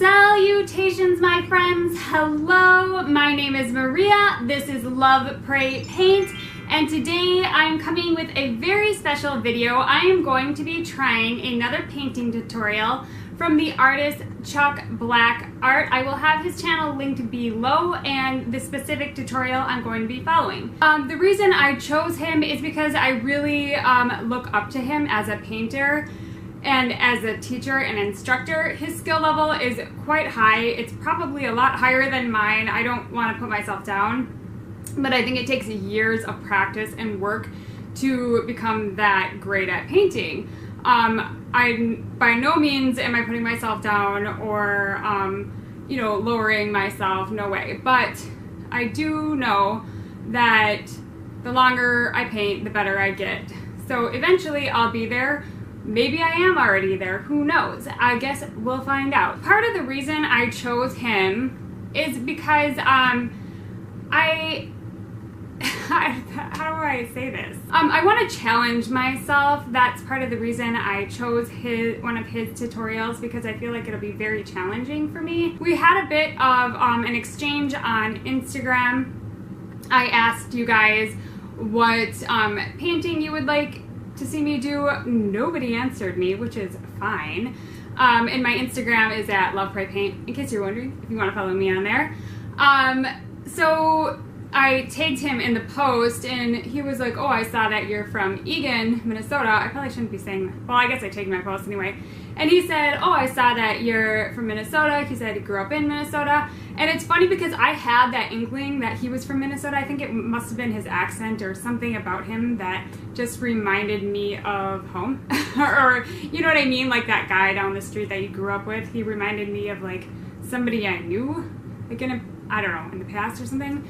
Salutations, my friends. Hello, my name is Maria. This is Love, Pray, Paint, and today I'm coming with a very special video. I am going to be trying another painting tutorial from the artist Chuck Black Art. I will have his channel linked below and the specific tutorial I'm going to be following. The reason I chose him is because I really look up to him as a painter and as a teacher and instructor. His skill level is quite high. It's probably a lot higher than mine. I don't want to put myself down, but I think it takes years of practice and work to become that great at painting. I by no means am I putting myself down or lowering myself, no way. But I do know that the longer I paint, the better I get. So eventually I'll be there. Maybe I am already there, who knows? I guess we'll find out. Part of the reason I chose him is because how do I say this? I want to challenge myself. That's part of the reason I chose one of his tutorials, because I feel like it'll be very challenging for me. We had a bit of an exchange on Instagram. I asked you guys what painting you would like to see me do. Nobody answered me, which is fine. And my Instagram is at Love, Pray, Paint, in case you're wondering, if you want to follow me on there. So I tagged him in the post, and he was like, oh, I saw that you're from Eagan, Minnesota. I probably shouldn't be saying that. Well, I guess I tagged my post anyway. And he said, oh, I saw that you're from Minnesota. He said he grew up in Minnesota. And it's funny because I had that inkling that he was from Minnesota. I think it must have been his accent or something about him that just reminded me of home. Or, you know what I mean? Like that guy down the street that you grew up with. He reminded me of like somebody I knew, like I don't know, in the past or something.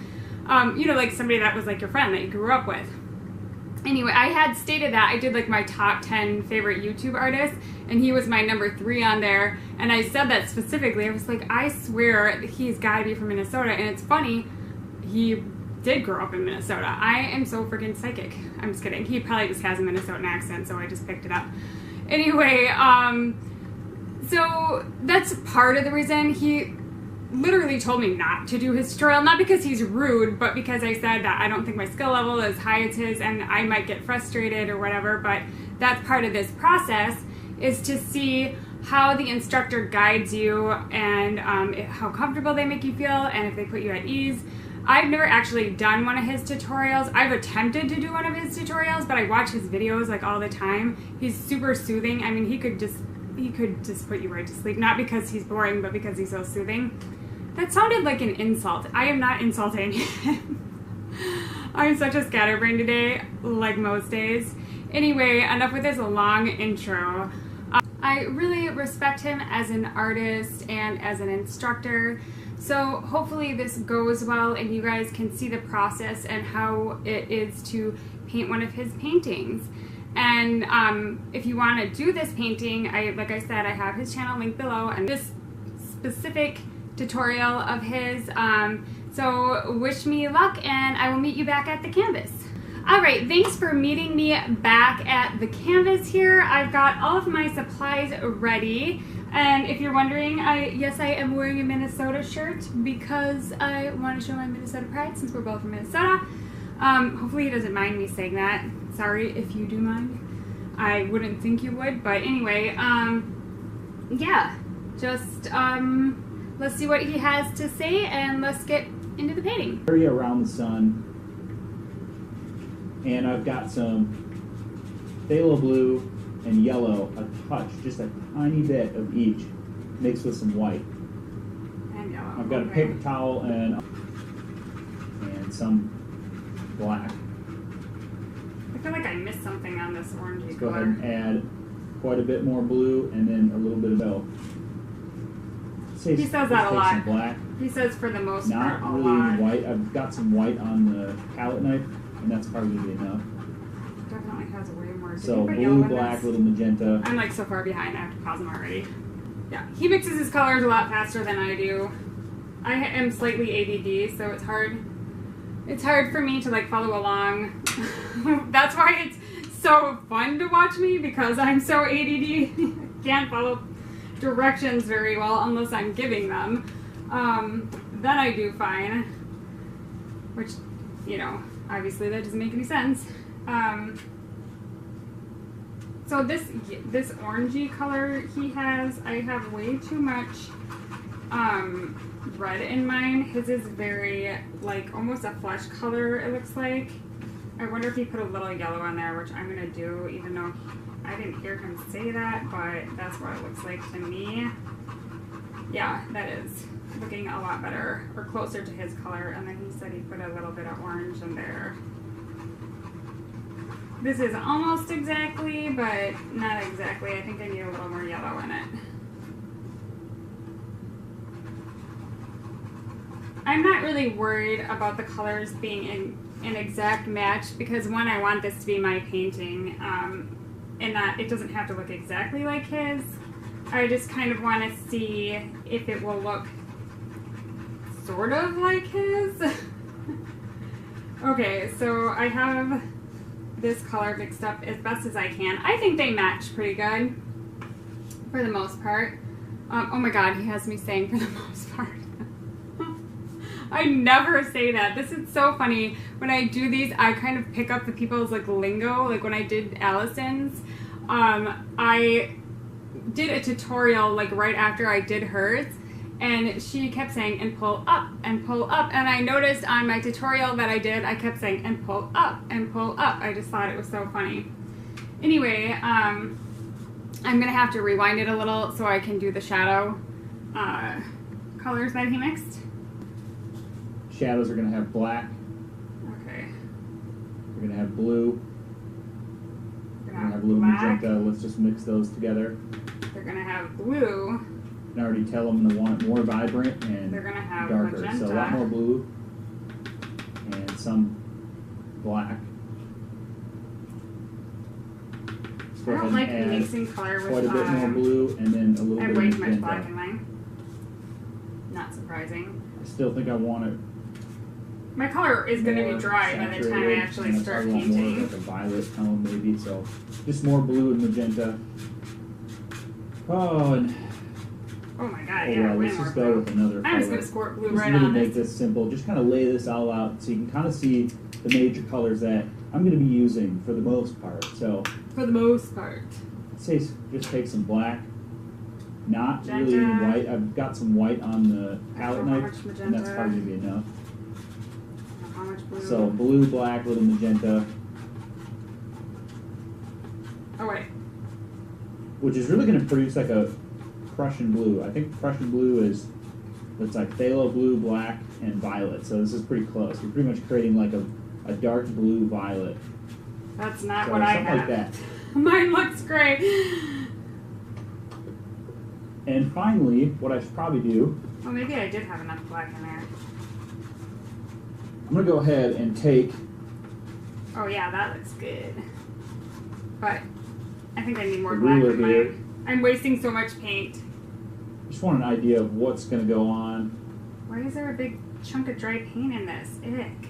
Like somebody that was like your friend that you grew up with. Anyway, I had stated that I did like my top 10 favorite YouTube artists, and he was my number 3 on there. And I said that specifically. I was like, I swear he's got to be from Minnesota. And it's funny, he did grow up in Minnesota. I am so freaking psychic. I'm just kidding. He probably just has a Minnesotan accent, so I just picked it up. Anyway, so that's part of the reason. He literally told me not to do his tutorial, not because he's rude, but because I said that I don't think my skill level is high as his and I might get frustrated or whatever. But that's part of this process, is to see how the instructor guides you and how comfortable they make you feel and if they put you at ease. I've never actually done one of his tutorials. I've attempted to do one of his tutorials, but I watch his videos like all the time. He's super soothing. I mean, he could just put you right to sleep, not because he's boring, but because he's so soothing. That sounded like an insult. I am not insulting him. I'm such a scatterbrain today, like most days. Anyway, enough with this long intro. I really respect him as an artist and as an instructor. So hopefully this goes well and you guys can see the process and how it is to paint one of his paintings. And if you want to do this painting, like I said, I have his channel linked below, and this specific tutorial of his. So wish me luck, and I will meet you back at the canvas. Alright, thanks for meeting me back at the canvas here. I've got all of my supplies ready. And if you're wondering, yes, I am wearing a Minnesota shirt because I want to show my Minnesota pride since we're both from Minnesota. Hopefully he doesn't mind me saying that. Sorry if you do mind. I wouldn't think you would, but anyway, yeah, just let's see what he has to say and let's get into the painting. Area around the sun, and I've got some phthalo blue and yellow, a touch, just a tiny bit of each, mixed with some white. And yellow. I've got a paper towel and some black. I feel like I missed something on this orangey Let's go color. ahead and add quite a bit more blue and then a little bit of yellow. He says that a lot. Some black. He says for the most part Not a really lot. white. I've got some white on the palette knife, and that's probably enough. Definitely has way more. Did So you put yellow blue, in black, this? little magenta. I'm like so far behind, I have to pause him already. Yeah, he mixes his colors a lot faster than I do. I am slightly ADD, so it's hard. It's hard for me to like follow along. That's why it's so fun to watch me, because I'm so ADD. Can't follow directions very well unless I'm giving them. Then I do fine. Which, you know, obviously that doesn't make any sense. So this orangey color he has, I have way too much red in mine. His is very, like, almost a flesh color, it looks like. I wonder if he put a little yellow on there, which I'm going to do, even though I didn't hear him say that, but that's what it looks like to me. Yeah, that is looking a lot better, or closer to his color, and then he said he put a little bit of orange in there. This is almost exactly, but not exactly. I think I need a little more yellow in it. I'm not really worried about the colors being an exact match because one, I want this to be my painting, and that it doesn't have to look exactly like his. I just kind of want to see if it will look sort of like his. Okay, so I have this color mixed up as best as I can. I think they match pretty good for the most part. Oh my god, he has me saying for the most part. I never say that. This is so funny. When I do these, I kind of pick up the people's like lingo. Like when I did Allison's, I did a tutorial like right after I did hers, and she kept saying and pull up, and I noticed on my tutorial that I did, I kept saying and pull up, and pull up. I just thought it was so funny. Anyway, I'm gonna have to rewind it a little so I can do the shadow colors that he mixed. Shadows are going to have black. Okay. We're going to have blue. We're We're going to have a little black. magenta. Let's just mix those together. They're gonna have blue. And I already tell them they want it more vibrant and They're gonna have darker. magenta. So a lot more blue and some black. Let's go I ahead don't and like add mixing color with quite a bit more blue and then a little I have bit way of too much magenta. black in mine. Not surprising. I still think I want it My color is going to more be dry by the time I saturated, actually and I start probably want more painting. of like a violet tone maybe, so just more blue and magenta. Oh, and Oh my god, oh yeah, well, way let's more just go blue. with another I'm just color. going to squirt blue Just right really on make this. this simple. Just kind of lay this all out so you can kind of see the major colors that I'm going to be using for the most part. So For the most part. let's say just take some black, not really Magenta. white. I've got some white on the palette How knife, much and magenta? that's probably going to be enough. How much blue? So blue, black, little magenta, Oh wait. which is really going to produce like a Prussian blue. I think Prussian blue is, it's like phthalo blue, black, and violet. So this is pretty close. You're pretty much creating like a dark blue violet. That's not So what I something have. like that. Mine looks great. And finally, what I should probably do, Well, maybe I did have enough black in there. I'm going to go ahead and take, Oh yeah, that looks good. But I think I need more The black ruler in here. mine. I'm wasting so much paint. just want an idea of what's going to go on. Why is there a big chunk of dry paint in this? Ick.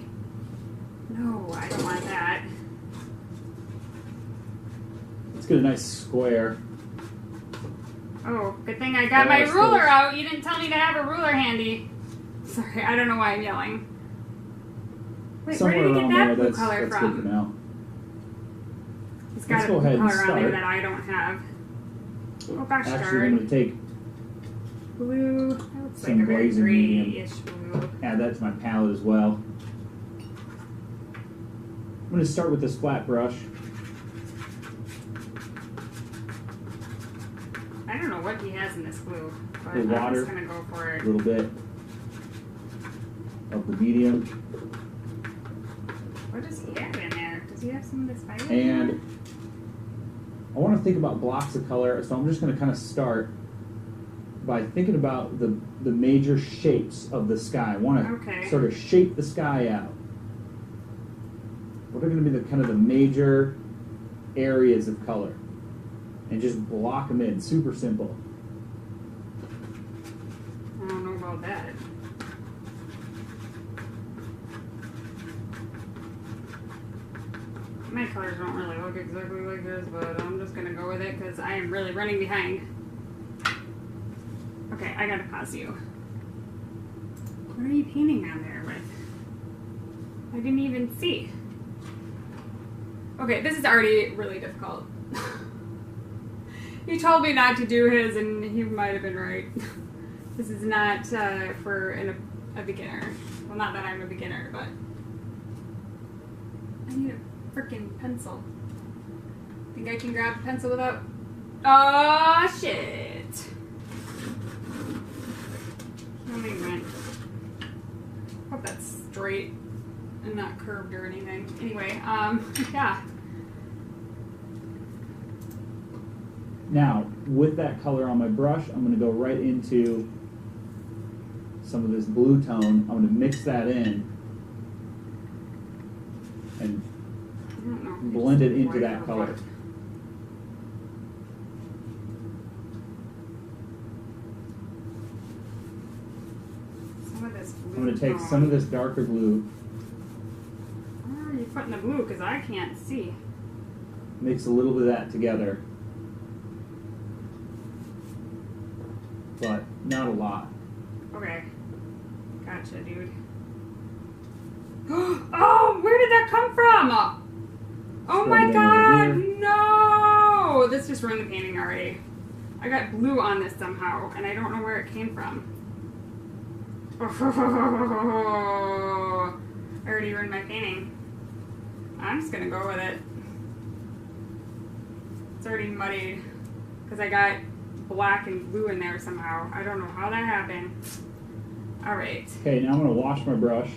No, I don't want that. Let's get a nice square. Oh, good thing I got Oh, my that's ruler close. out. You didn't tell me to have a ruler handy. Sorry, I don't know why I'm yelling. Wait, Somewhere where did you around get that there, blue that's color good for from? now. It's Let's got a go blue ahead and color on there start. that I don't have. Oh gosh Actually, I'm darn. going to take, Blue. That looks some like a very glazing medium. grayish blue. add that to my palette as well. I'm going to start with this flat brush. I don't know what he has in this glue, but The I'm water. just gonna go for A it. little bit of the medium. What does he have in there? Does he have some of this fire? And I want to think about blocks of color, so I'm just going to kind of start by thinking about the major shapes of the sky. I want to Okay. sort of shape the sky out. What are going to be the kind of the major areas of color? And just block them in. Super simple. I don't know about that. My colors don't really look exactly like this, but I'm just gonna go with it because I am really running behind. Okay, I gotta pause you. What are you painting on there with? I didn't even see. Okay, this is already really difficult. He told me not to do his, and he might have been right. This is not for a beginner. Well, not that I'm a beginner, but I need a freaking pencil. Think I can grab a pencil without... Oh, shit. Let me run. Hope that's straight and not curved or anything. Anyway, yeah. Now, with that color on my brush, I'm going to go right into some of this blue tone. I'm going to mix that in and blend it into that color. Some of this blue I'm going to take some of this darker blue, Where are you putting the blue? Because I can't see. mix a little bit of that together, but not a lot. Okay. Gotcha, dude. Oh, where did that come from? Oh my Scrub it in god, over here. no! This just ruined the painting already. I got blue on this somehow, and I don't know where it came from. Oh, I already ruined my painting. I'm just gonna go with it. It's already muddied, because I got black and blue in there somehow. I don't know how that happened. Alright. Okay, now I'm going to wash my brush.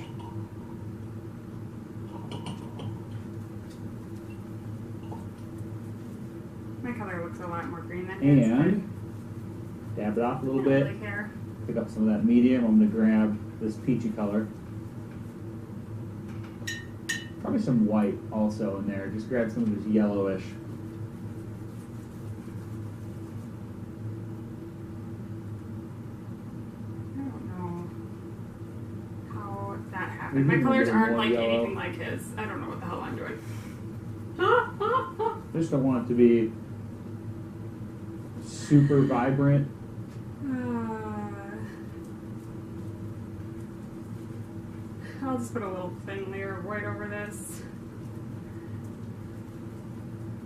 My color looks a lot more green than his. And dab it off a little I don't bit. really care. Pick up some of that medium. I'm going to grab this peachy color. Probably some white also in there. Just grab some of this yellowish. I don't know how that happened. My Maybe a colors little aren't more like yellow. anything like his. I don't know what the hell I'm doing. I just don't want it to be super vibrant. I'll just put a little thin layer of white over this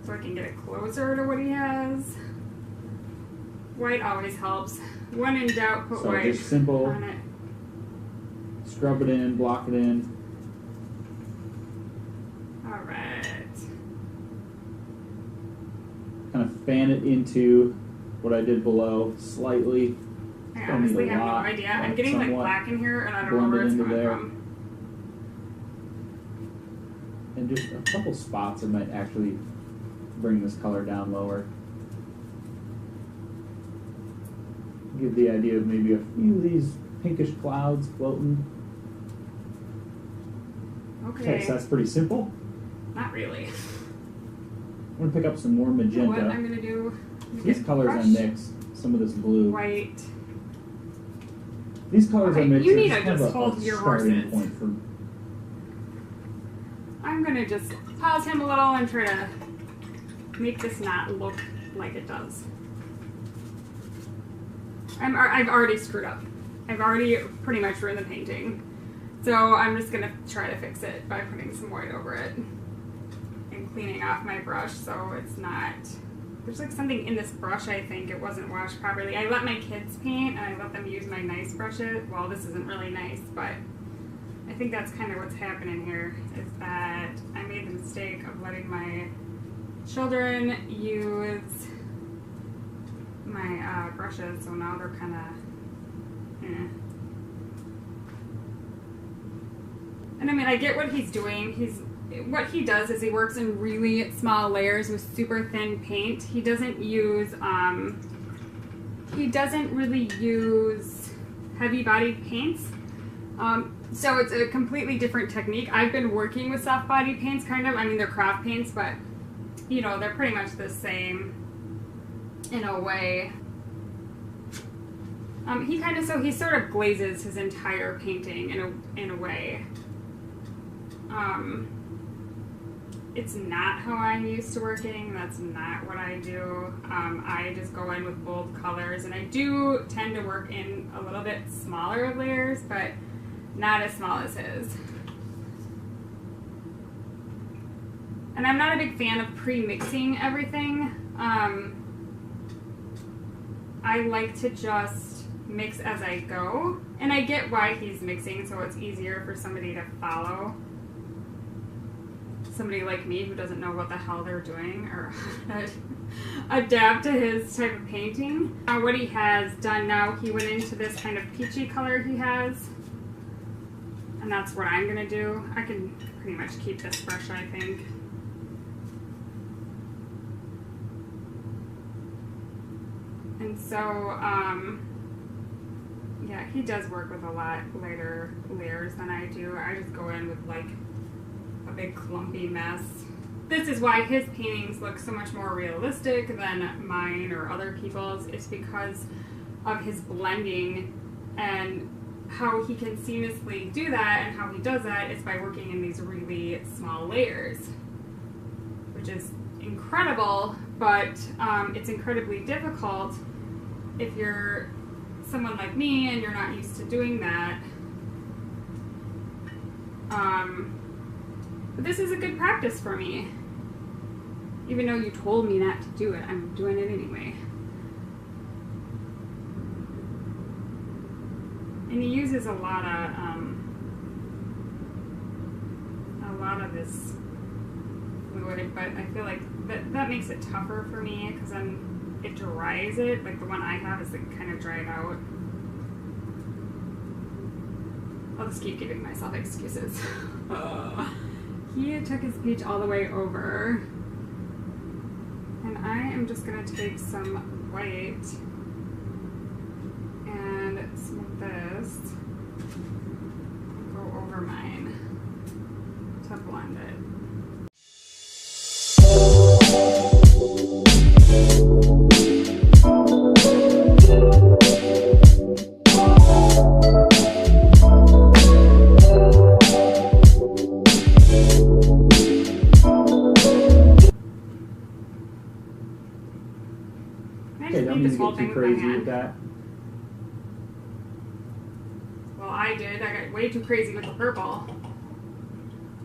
so I can get it closer to what he has. White always helps. When in doubt, put So white just simple. on it. Scrub it in, block it in. Alright. Kind of fan it into what I did below slightly. I Don't need honestly a have no lot, idea. but I'm getting like somewhat black in here and I don't know blend where it it's into coming there. from. And just a couple spots that might actually bring this color down lower. Give the idea of maybe a few of these pinkish clouds floating. Okay, so that's pretty simple. Not really. I'm going to pick up some more You know what magenta. I'm gonna do? These Get colors I brush, mix, some of this blue. White. These colors I Okay, mix you are need just to kind just of a hold your starting horses. point for. I'm gonna just pause him a little and try to make this not look like it does. I've already screwed up. I've already pretty much ruined the painting. So I'm just gonna try to fix it by putting some white over it and cleaning off my brush so it's not... There's like something in this brush, I think. It wasn't washed properly. I let my kids paint and I let them use my nice brushes. Well, this isn't really nice, but I think that's kind of what's happening here, is that I made the mistake of letting my children use my brushes, so now they're kind of, And I mean, I get what he's doing. What he does is he works in really small layers with super thin paint. He doesn't use, he doesn't really use heavy-bodied paints. So it's a completely different technique. I've been working with soft body paints, kind of. I mean, they're craft paints, but, you know, they're pretty much the same in a way. He sort of glazes his entire painting in a way. It's not how I'm used to working. That's not what I do. I just go in with bold colors, and I do tend to work in a little bit smaller of layers, but not as small as his. And I'm not a big fan of pre-mixing everything. I like to just mix as I go, and I get why he's mixing, so it's easier for somebody to follow. Somebody like me who doesn't know what the hell they're doing or adapt to his type of painting. What he has done now, he went into this kind of peachy color he has, and that's what I'm gonna do. I can pretty much keep this brush, I think. And so, yeah, he does work with a lot lighter layers than I do. I just go in with like a big clumpy mess. This is why his paintings look so much more realistic than mine or other people's. It's because of his blending and how he can seamlessly do that, and how he does that is by working in these really small layers, which is incredible, but it's incredibly difficult if you're someone like me and you're not used to doing that. But this is a good practice for me. Even though you told me not to do it, I'm doing it anyway. And he uses a lot of this fluid, but I feel like that makes it tougher for me because then it dries it. Like the one I have is like kind of dried out. I'll just keep giving myself excuses. He took his peach all the way over. And I am just going to take some white and some of this, go over mine to blend it. Okay, don't need to get too crazy with that. Well, I did. I got way too crazy with the purple.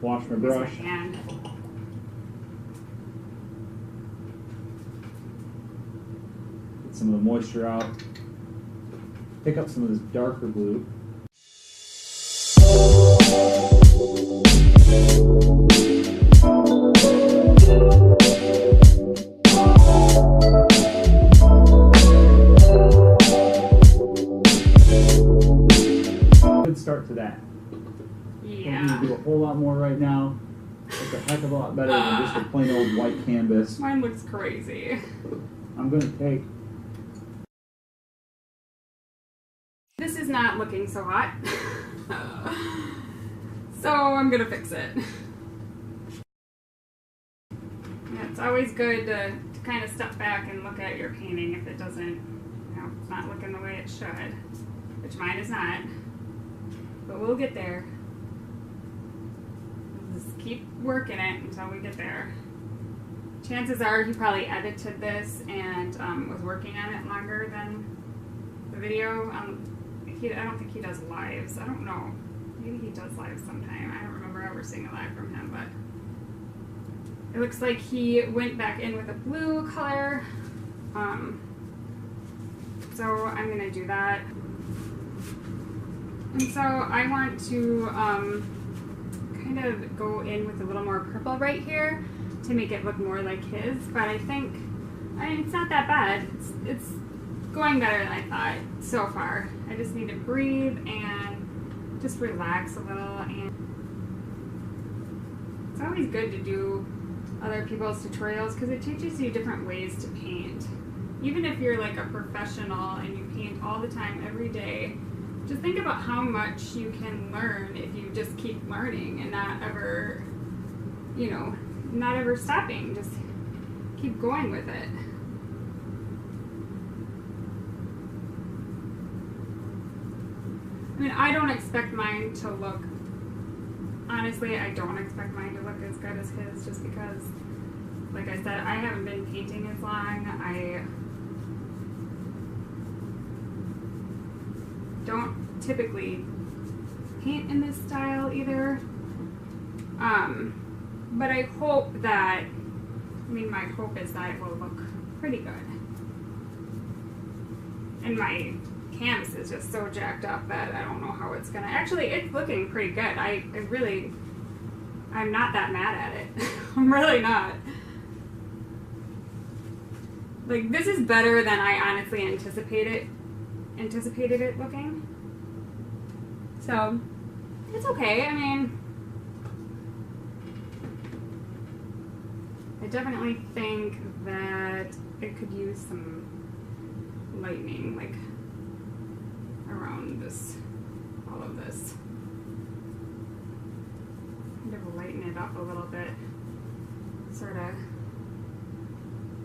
Wash my brush. Use my hand. Get some of the moisture out. Pick up some of this darker blue. Good start to that. Yeah. Don't need to do a whole lot more right now. It's a heck of a lot better than just a plain old white canvas. Mine looks crazy. I'm going to take... This is not looking so hot. So I'm going to fix it. Yeah, it's always good to kind of step back and look at your painting if it doesn't, it's not looking the way it should, which mine is not. But we'll get there. Just keep working it until we get there. Chances are he probably edited this and was working on it longer than the video. I don't think he does lives. I don't know. Maybe he does lives sometime. I don't remember ever seeing a live from him, but it looks like he went back in with a blue color. So I'm gonna do that. And so I want to kind of go in with a little more purple right here to make it look more like his, but I mean, it's not that bad. It's going better than I thought so far. I just need to breathe and just relax a little, and it's always good to do other people's tutorials because it teaches you different ways to paint. Even if you're like a professional and you paint all the time every day, just think about how much you can learn if you just keep learning and not ever, not ever stopping. Just keep going with it. I mean, I don't expect mine to look honestly, I don't expect mine to look as good as his just because, like I said, I haven't been painting as long. I don't typically paint in this style either. But I hope that, my hope is that it will look pretty good. And my canvas is just so jacked up that I don't know how it's gonna, actually it's looking pretty good. I'm not that mad at it. I'm really not. Like, this is better than I honestly anticipated it looking. So, it's okay. I definitely think that it could use some lightening, like, around this, all of this. Kind of lighten it up a little bit. Sort of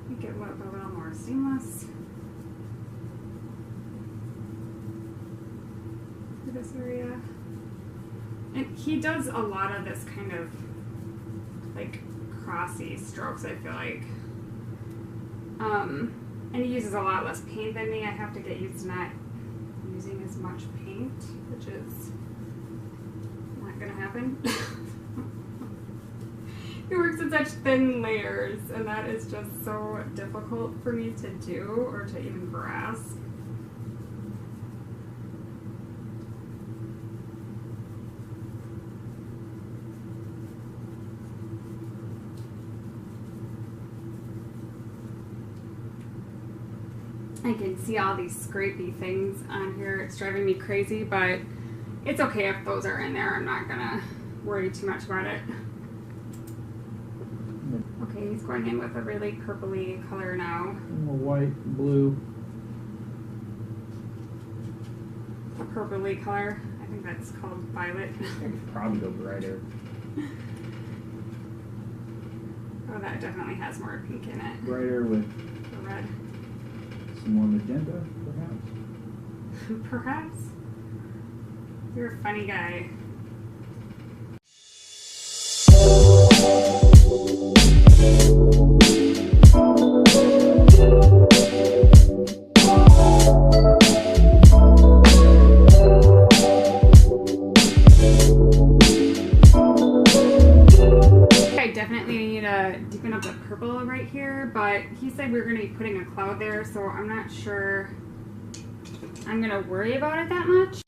make it look a little more seamless. For this area. And he does a lot of this kind of like crossy strokes, I feel like. And he uses a lot less paint than me. I have to get used to not using as much paint, which is not gonna happen. He works in such thin layers, and that is just so difficult for me to do or to even grasp. I can see all these scrapey things on here. It's driving me crazy, but it's okay if those are in there. I'm not gonna worry too much about it. Okay, he's going in with a really purpley color now. A white, blue. A purpley color. I think that's called violet. I could probably go brighter. Oh, that definitely has more pink in it. Brighter with the red. some more magenta, perhaps? Perhaps. You're a funny guy. I definitely need to deepen up the purple right here, but he said we were going to be putting a cloud there, so I'm not sure I'm going to worry about it that much.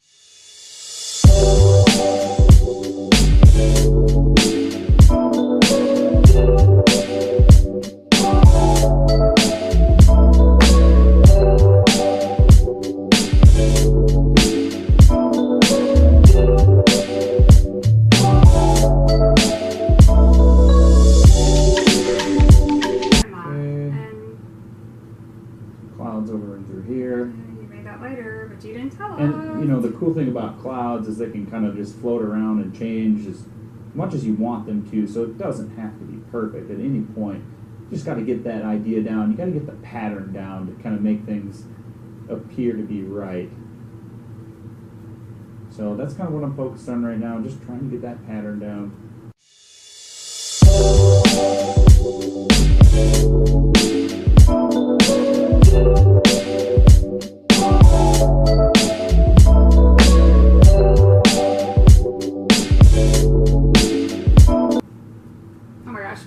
Over and through here. You made that lighter, but you didn't tell us. And you know, the cool thing about clouds is they can kind of just float around and change as much as you want them to, so it doesn't have to be perfect at any point. You just got to get that idea down. You got to get the pattern down to kind of make things appear to be right. So that's kind of what I'm focused on right now, just trying to get that pattern down.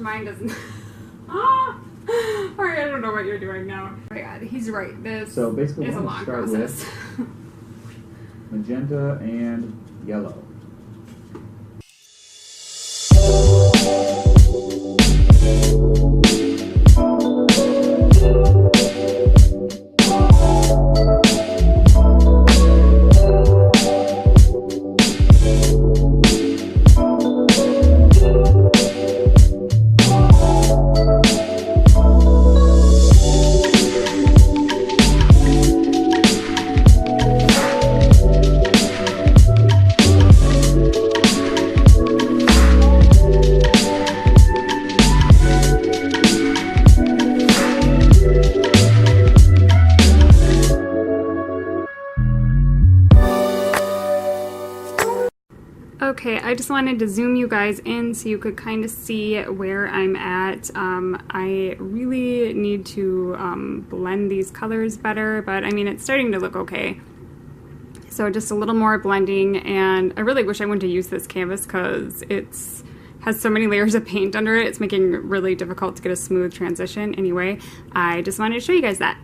Mine doesn't. Alright, I don't know what you're doing now. Oh my god, he's right. This so basically is a long process. Magenta and yellow. Okay, I just wanted to zoom you guys in so you could kind of see where I'm at. I really need to blend these colors better, but I mean, it's starting to look okay. So just a little more blending, and I really wish I wouldn't have used this canvas because it's has so many layers of paint under it. It's making it really difficult to get a smooth transition. Anyway, I just wanted to show you guys that.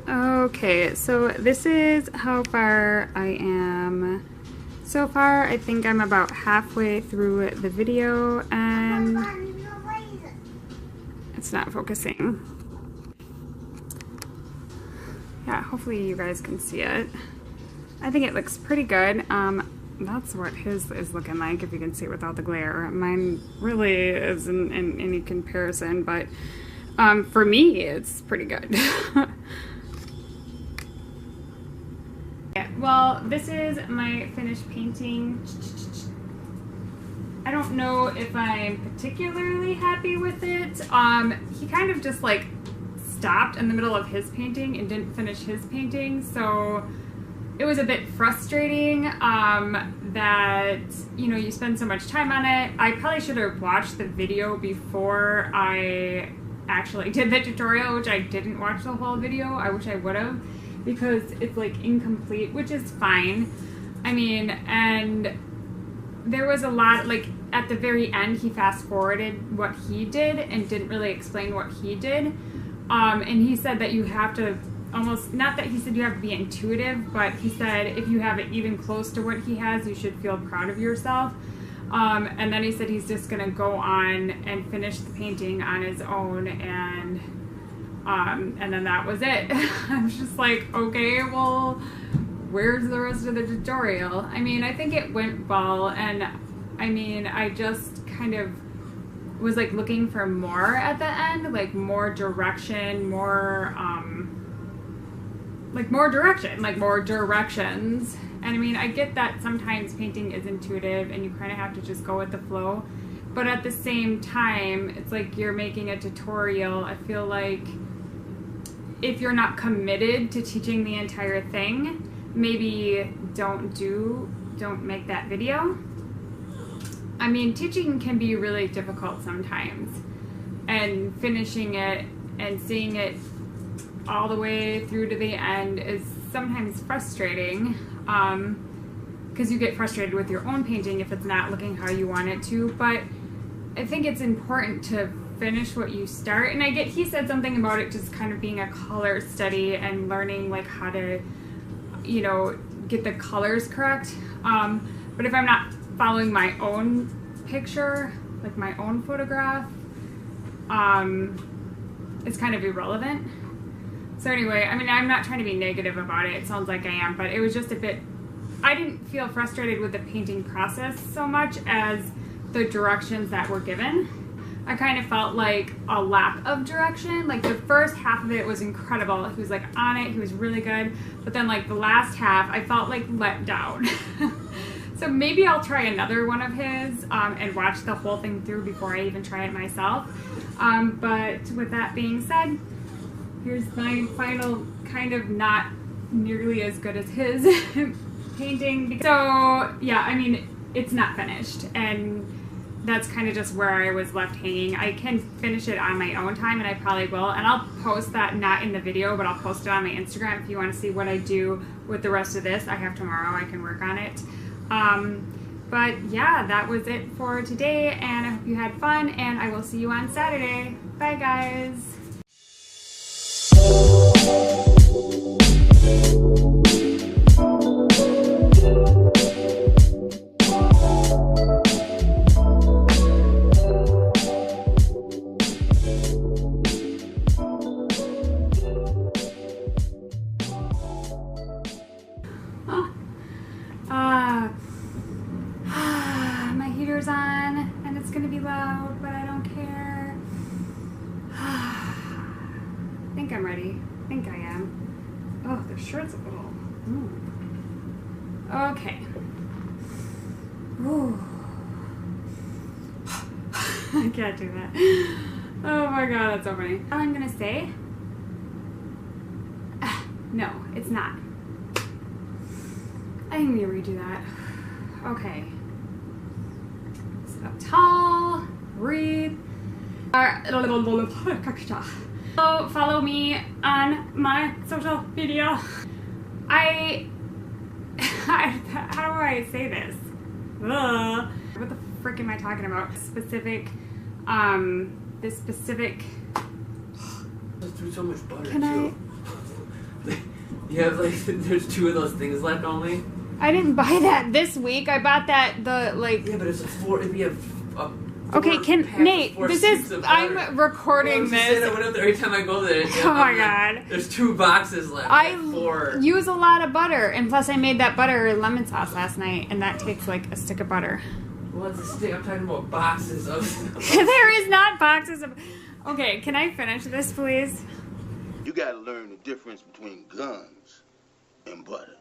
Okay, so this is how far I am. So far, I think I'm about halfway through the video, and it's not focusing. Yeah, hopefully you guys can see it. I think it looks pretty good. That's what his is looking like, if you can see it without the glare. Mine really isn't in any comparison, but for me, it's pretty good. Yeah, well, this is my finished painting. I don't know if I'm particularly happy with it. He kind of just like stopped in the middle of his painting and didn't finish his painting, so it was a bit frustrating that, you know, you spend so much time on it. I probably should have watched the video before I actually did the tutorial, which I didn't watch the whole video. I wish I would have, because it's like incomplete, which is fine. I mean, and there was a lot, like at the very end, he fast forwarded what he did and didn't really explain what he did. And he said that you have to almost, not that he said you have to be intuitive, but he said if you have it even close to what he has, you should feel proud of yourself. And then he said he's just gonna go on and finish the painting on his own, and then that was it. I was just like, okay, well, where's the rest of the tutorial? I mean, I think it went well, and I mean, I just kind of was like looking for more at the end, like more direction, more directions. And I mean, I get that sometimes painting is intuitive and you kind of have to just go with the flow, but at the same time, it's like you're making a tutorial. I feel like if you're not committed to teaching the entire thing, maybe don't make that video. I mean, teaching can be really difficult sometimes, and finishing it and seeing it all the way through to the end is sometimes frustrating, because you get frustrated with your own painting if it's not looking how you want it to. But I think it's important to finish what you start, and I get he said something about it just kind of being a color study and learning like how to, you know, get the colors correct, but if I'm not following my own picture, like my own photograph, it's kind of irrelevant. So anyway, I mean, I'm not trying to be negative about it. It sounds like I am, but it was just a bit, I didn't feel frustrated with the painting process so much as the directions that were given. I kind of felt like a lack of direction. Like the first half of it was incredible. He was like on it, he was really good. But then like the last half, I felt like let down. So maybe I'll try another one of his and watch the whole thing through before I even try it myself. But with that being said, here's my final, kind of not nearly as good as his painting. So yeah, I mean, it's not finished, and that's kind of just where I was left hanging. I can finish it on my own time, and I probably will, and I'll post that, not in the video, but I'll post it on my Instagram if you want to see what I do with the rest of this. I have tomorrow, I can work on it. But yeah, that was it for today, and I hope you had fun, and I will see you on Saturday. Bye guys. My heater's on, and it's gonna be loud, but I don't care. I think I'm ready. I think I am. Oh, the shirt's a little. Okay. Ooh. I can't do that. Oh my god, that's so funny. All I'm gonna say. No, it's not. I need to redo that. Okay. up tall, breathe. So follow me on my social media. How do I say this? What the frick am I talking about? This specific. Let's do so much butter Can too. You have like, there's 2 of those things left only. I didn't buy that this week. I bought that Yeah, but it's a 4. If you have Okay, Nate, this is. I'm Well, recording I'm just saying, I this. went up there every time I go there. Oh my god. There's 2 boxes left. I 4. use a lot of butter, and plus I made that butter lemon sauce last night, and that takes like a stick of butter. What's a stick? I'm talking about boxes of. There is not boxes of. Okay, can I finish this, please? You gotta learn the difference between guns and butter.